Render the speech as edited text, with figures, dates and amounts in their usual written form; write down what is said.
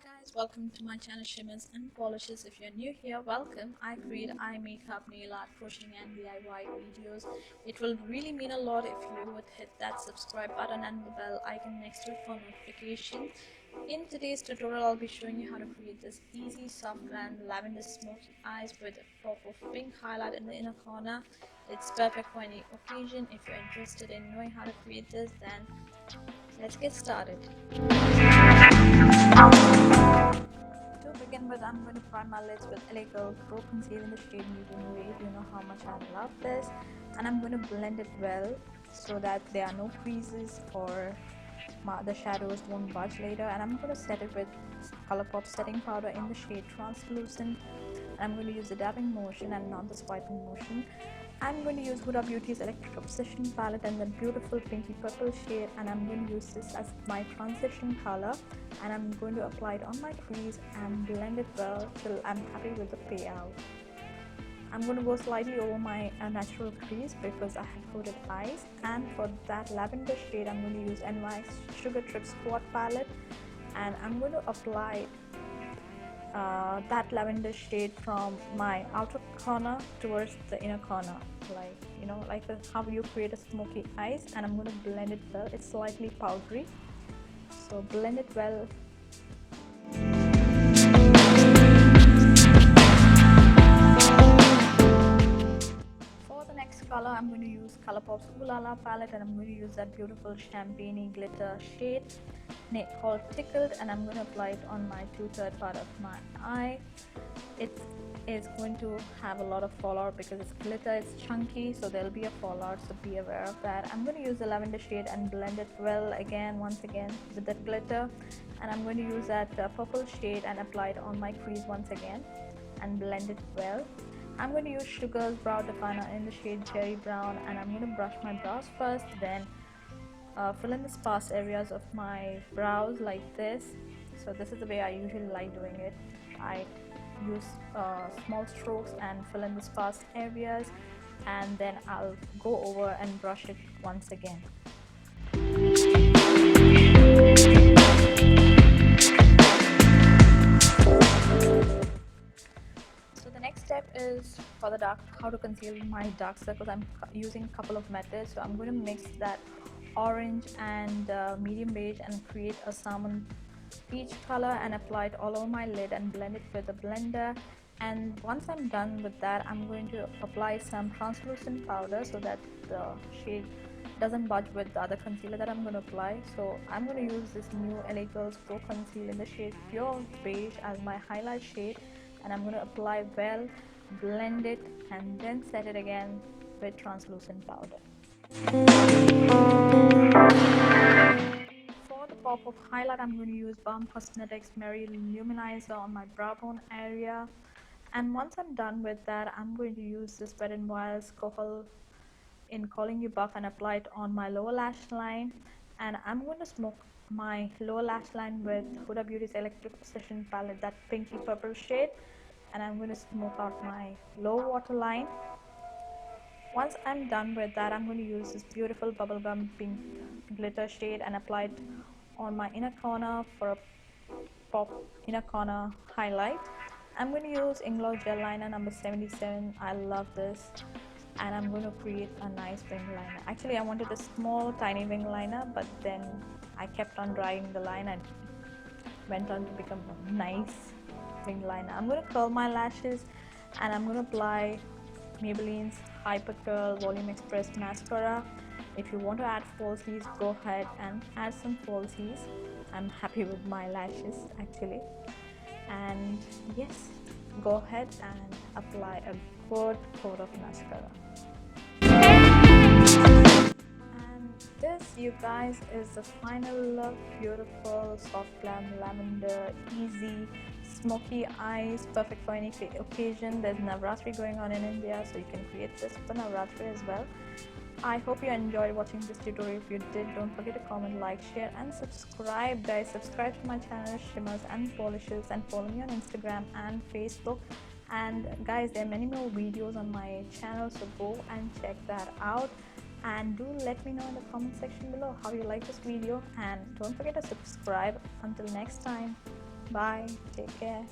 Guys, welcome to my channel Shimmers and Polishes. If you're new here, welcome. I create eye makeup, nail art, crocheting and DIY videos. It will really mean a lot if you would hit that subscribe button and the bell icon next to it for notification. In today's tutorial, I'll be showing you how to create this easy, soft, and lavender smoky eyes with a pop of pink highlight in the inner corner. It's perfect for any occasion. If you're interested in knowing how to create this, then let's get started. To begin with, I'm going to prime my lids with LA Girl Pro Conceal in the shade Medium Beige. You know how much I love this. And I'm going to blend it well so that there are no creases or the shadows won't budge later. And I'm going to set it with Colourpop setting powder in the shade Translucent. I'm going to use the dabbing motion and not the swiping motion. I'm going to use Huda Beauty's Electric Obsession palette and the beautiful pinky purple shade, and I'm going to use this as my transition color, and I'm going to apply it on my crease and blend it well till I'm happy with the payout. I'm going to go slightly over my natural crease because I have coated eyes, and for that lavender shade I'm going to use NYX Sugar Trip Squad palette, and I'm going to apply that lavender shade from my outer corner towards the inner corner, like how you create a smoky eyes. And I'm going to blend it well. It's slightly powdery, so blend it well. For the next color, I'm going to use Colourpop's Ooh La La palette, and I'm going to use that beautiful champagne glitter shade called Tickled, and I'm going to apply it on my 2/3 part of my eye. It is going to have a lot of fallout because it's glitter, it's chunky, so there'll be a fallout, so be aware of that. I'm going to use the lavender shade and blend it well once again with that glitter, and I'm going to use that purple shade and apply it on my crease once again and blend it well. I'm going to use Sugar's Brow Definer in the shade Cherry Brown, and I'm going to brush my brows first, then fill in the sparse areas of my brows like this. So this is the way I usually like doing it. I use small strokes and fill in the sparse areas, and then I'll go over and brush it once again. So the next step is for the how to conceal my dark circles. I'm using a couple of methods. So I'm going to mix that orange and medium beige and create a salmon peach color and apply it all over my lid and blend it with a blender. And once I'm done with that, I'm going to apply some translucent powder so that the shade doesn't budge with the other concealer that I'm going to apply. So I'm going to use this new LA Girls Pro Conceal in the shade Pure Beige as my highlight shade, and I'm going to apply well, blend it, and then set it again with translucent powder. For the pop of highlight, I'm going to use Balm Cosmetics Merry Lou-Manizer on my brow bone area. And once I'm done with that, I'm going to use this Wet n Wild's Kohl in Calling You Buff and apply it on my lower lash line. And I'm going to smoke my lower lash line with Huda Beauty's Electric Obsession palette, that pinky purple shade. And I'm going to smoke out my low waterline. Once I'm done with that, I'm going to use this beautiful bubblegum pink glitter shade and apply it on my inner corner for a pop inner corner highlight. I'm going to use Inglot Gel Liner number 77. I love this, and I'm going to create a nice wing liner. Actually, I wanted a small tiny wing liner, but then I kept on drying the line and went on to become a nice wing liner. I'm going to curl my lashes, and I'm going to apply Maybelline's Hyper Curl Volume Express Mascara. If you want to add falsies, go ahead and add some falsies. I'm happy with my lashes actually. And yes, go ahead and apply a good coat of mascara. And this, you guys, is the final look. Beautiful, soft glam, lavender, easy, smoky eyes, perfect for any occasion. There's Navratri going on in India, so you can create this for Navratri as well. I hope you enjoyed watching this tutorial. If you did, don't forget to comment, like, share and subscribe, guys. Subscribe to my channel Shimmers and Polishes, and follow me on Instagram and Facebook. And guys, there are many more videos on my channel, so go and check that out. And do let me know in the comment section below how you like this video, and don't forget to subscribe. Until next time. Bye. Take care.